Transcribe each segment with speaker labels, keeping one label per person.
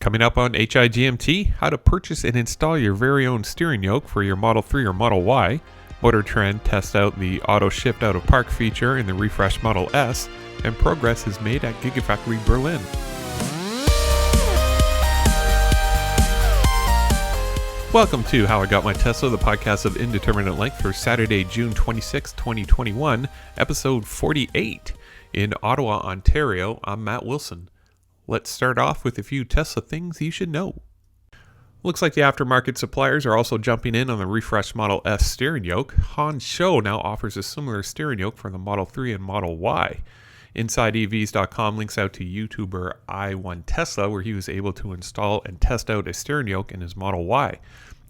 Speaker 1: Coming up on HowIGMT, how to purchase and install your very own steering yoke for your Model 3 or Model Y. MotorTrend tests out the auto shift out of park feature in the refreshed Model S, and progress is made at GigaFactory Berlin. Welcome to How I Got My Tesla, the podcast of indeterminate length for Saturday, June 26, 2021, episode 48. In Ottawa, Ontario, I'm Matt Wilson. Let's start off with a few Tesla things you should know. Looks like the aftermarket suppliers are also jumping in on the refreshed Model S steering yoke. Show now offers a similar steering yoke for the Model 3 and Model Y. InsideEVs.com links out to YouTuber HowIGotMyTesla, where he was able to install and test out a steering yoke in his Model Y.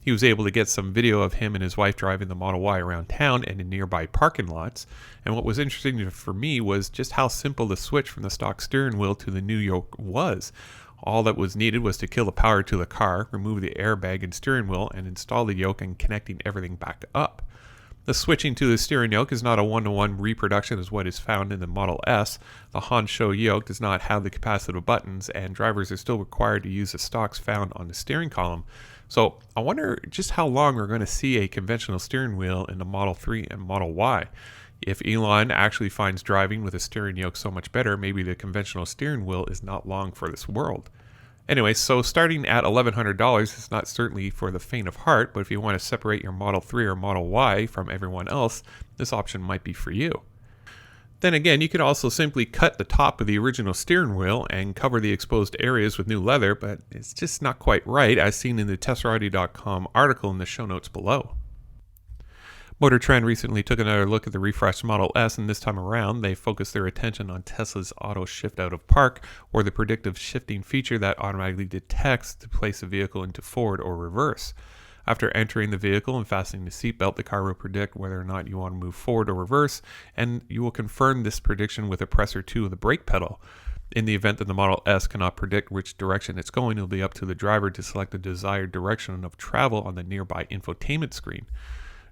Speaker 1: He was able to get some video of him and his wife driving the Model Y around town and in nearby parking lots. And what was interesting for me was just how simple the switch from the stock steering wheel to the new yoke was. All that was needed was to kill the power to the car, remove the airbag and steering wheel, and install the yoke and connecting everything back up. The switching to the steering yoke is not a one-to-one reproduction as what is found in the Model S. The Show yoke does not have the capacitive buttons, and drivers are still required to use the stocks found on the steering column. So I wonder just how long we're going to see a conventional steering wheel in the Model 3 and Model Y. If Elon actually finds driving with a steering yoke so much better, maybe the conventional steering wheel is not long for this world. Anyway, so starting at $1,100 is not certainly for the faint of heart, but if you want to separate your Model 3 or Model Y from everyone else, this option might be for you. Then again, you could also simply cut the top of the original steering wheel and cover the exposed areas with new leather, but it's just not quite right, as seen in the Teslarati.com article in the show notes below. MotorTrend recently took another look at the refreshed Model S, and this time around they focused their attention on Tesla's auto shift out of park, or the predictive shifting feature that automatically detects to place the vehicle into forward or reverse. After entering the vehicle and fastening the seatbelt, the car will predict whether or not you want to move forward or reverse, and you will confirm this prediction with a press or two of the brake pedal. In the event that the Model S cannot predict which direction it's going, it will be up to the driver to select the desired direction of travel on the nearby infotainment screen.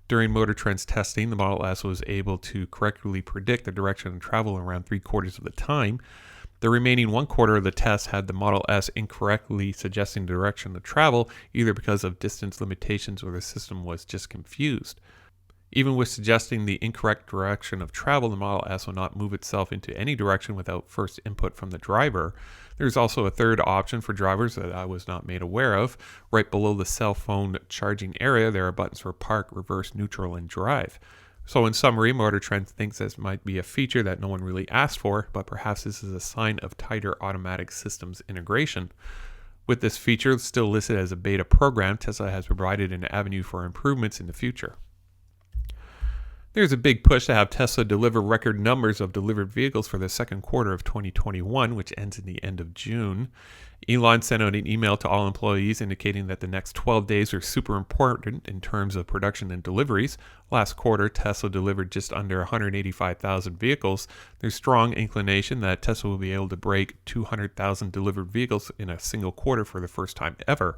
Speaker 1: During MotorTrend's testing, the Model S was able to correctly predict the direction of travel around 3/4 of the time. The remaining 1/4 of the test had the Model S incorrectly suggesting the direction of travel, either because of distance limitations or the system was just confused. Even with suggesting the incorrect direction of travel, the Model S will not move itself into any direction without first input from the driver. There's also a third option for drivers that I was not made aware of. Right below the cell phone charging area, there are buttons for park, reverse, neutral, and drive. So in summary, MotorTrend thinks this might be a feature that no one really asked for, but perhaps this is a sign of tighter automatic systems integration. With this feature still listed as a beta program, Tesla has provided an avenue for improvements in the future. There's a big push to have Tesla deliver record numbers of delivered vehicles for the second quarter of 2021, which ends in the end of June. Elon sent out an email to all employees indicating that the next 12 days are super important in terms of production and deliveries. Last quarter, Tesla delivered just under 185,000 vehicles. There's strong inclination that Tesla will be able to break 200,000 delivered vehicles in a single quarter for the first time ever.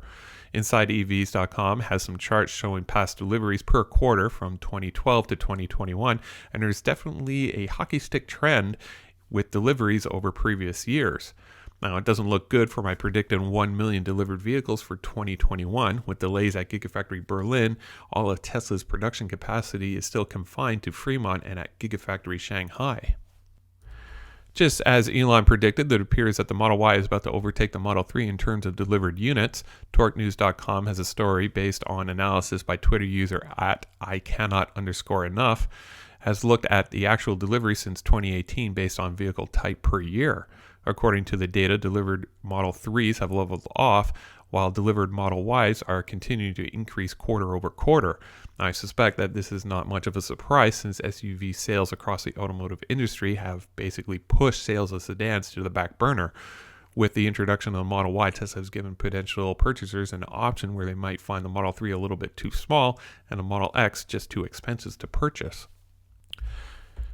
Speaker 1: InsideEVs.com has some charts showing past deliveries per quarter from 2012 to 2021, and there's definitely a hockey stick trend with deliveries over previous years. Now, it doesn't look good for my predicted 1 million delivered vehicles for 2021. With delays at GigaFactory Berlin, all of Tesla's production capacity is still confined to Fremont and at GigaFactory Shanghai. Just as Elon predicted, it appears that the Model Y is about to overtake the Model 3 in terms of delivered units. TorqueNews.com has a story based on analysis by Twitter user at @ICannot_enough, has looked at the actual delivery since 2018 based on vehicle type per year. According to the data, delivered Model 3s have leveled off, while delivered Model Ys are continuing to increase quarter over quarter. I suspect that this is not much of a surprise, since SUV sales across the automotive industry have basically pushed sales of sedans to the back burner. With the introduction of the Model Y, Tesla has given potential purchasers an option where they might find the Model 3 a little bit too small and the Model X just too expensive to purchase.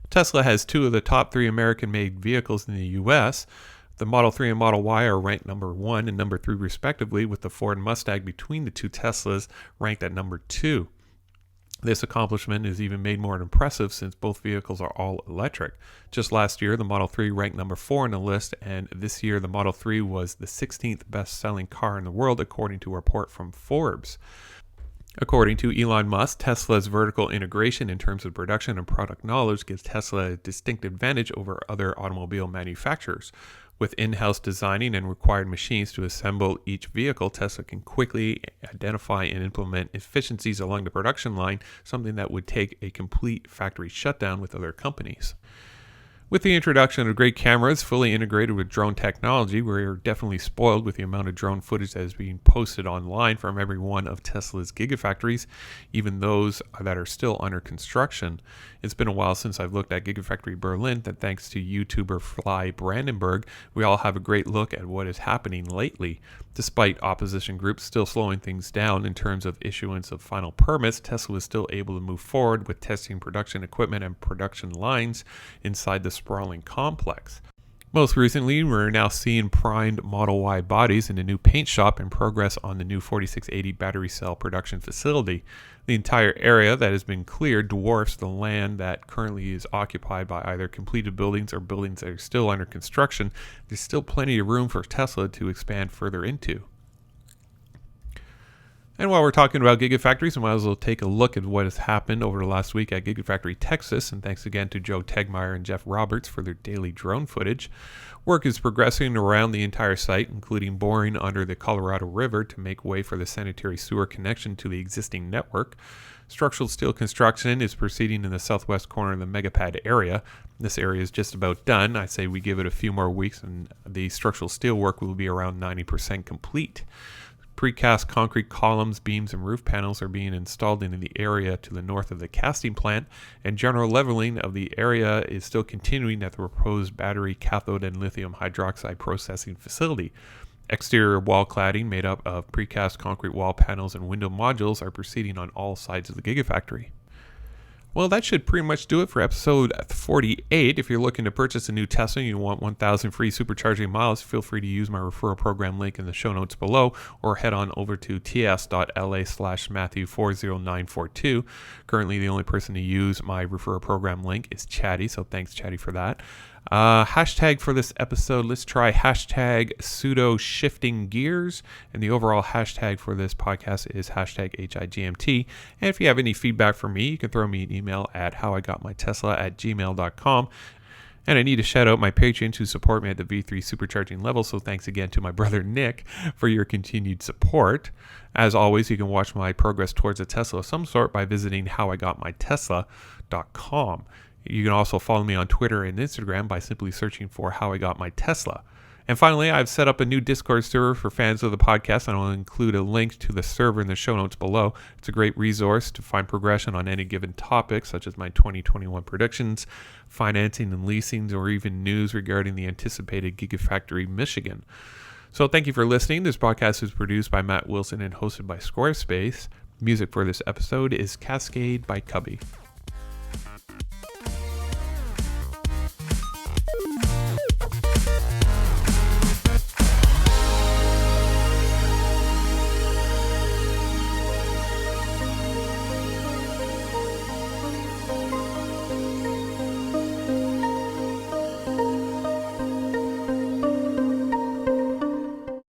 Speaker 1: Tesla has two of the top 3 American-made vehicles in the U.S. The Model 3 and Model Y are ranked number 1 and number 3 respectively, with the Ford Mustang between the two Teslas ranked at number 2. This accomplishment is even made more impressive since both vehicles are all electric. Just last year, the Model 3 ranked number 4 on the list, and this year the Model 3 was the 16th best-selling car in the world, according to a report from Forbes. According to Elon Musk, Tesla's vertical integration in terms of production and product knowledge gives Tesla a distinct advantage over other automobile manufacturers. With in-house designing and required machines to assemble each vehicle, Tesla can quickly identify and implement efficiencies along the production line, something that would take a complete factory shutdown with other companies. With the introduction of great cameras fully integrated with drone technology, we're definitely spoiled with the amount of drone footage that is being posted online from every one of Tesla's gigafactories, even those that are still under construction. It's been a while since I've looked at GigaFactory Berlin, and thanks to YouTuber Fly Brandenburg, we all have a great look at what is happening lately. Despite opposition groups still slowing things down in terms of issuance of final permits, Tesla was still able to move forward with testing production equipment and production lines inside the sprawling complex. Most recently, we're now seeing primed Model Y bodies in a new paint shop and progress on the new 4680 battery cell production facility. The entire area that has been cleared dwarfs the land that currently is occupied by either completed buildings or buildings that are still under construction. There's still plenty of room for Tesla to expand further into. And while we're talking about gigafactories, we might as well take a look at what has happened over the last week at GigaFactory Texas. And thanks again to Joe Tegtmeyer and Jeff Roberts for their daily drone footage. Work is progressing around the entire site, including boring under the Colorado River to make way for the sanitary sewer connection to the existing network. Structural steel construction is proceeding in the southwest corner of the megapad area. This area is just about done. I say we give it a few more weeks and the structural steel work will be around 90% complete. Precast concrete columns, beams, and roof panels are being installed in the area to the north of the casting plant, and general leveling of the area is still continuing at the proposed battery, cathode, and lithium hydroxide processing facility. Exterior wall cladding made up of precast concrete wall panels and window modules are proceeding on all sides of the Gigafactory. Well, that should pretty much do it for episode 48. If you're looking to purchase a new Tesla and you want 1,000 free supercharging miles, feel free to use my referral program link in the show notes below or head on over to ts.la/Matthew40942. Currently, the only person to use my referral program link is Chatty, so thanks, Chatty, for that. Hashtag for this episode, let's try hashtag Pseudo Shifting Gears, and the overall hashtag for this podcast is hashtag HIGMT. And if you have any feedback for me, you can throw me an email at HowIGotMyTesla@gmail.com. And I need to shout out my patrons who support me at the V3 supercharging level, so thanks again to my brother Nick for your continued support. As always, you can watch my progress towards a Tesla of some sort by visiting HowIGotMyTesla.com. You can also follow me on Twitter and Instagram by simply searching for HowIGotMyTesla. And finally, I've set up a new Discord server for fans of the podcast, and I'll include a link to the server in the show notes below. It's a great resource to find progression on any given topic, such as my 2021 predictions, financing and leasing, or even news regarding the anticipated Gigafactory Michigan. So thank you for listening. This podcast is produced by Matt Wilson and hosted by Squarespace. Music for this episode is Cascade by Cubby.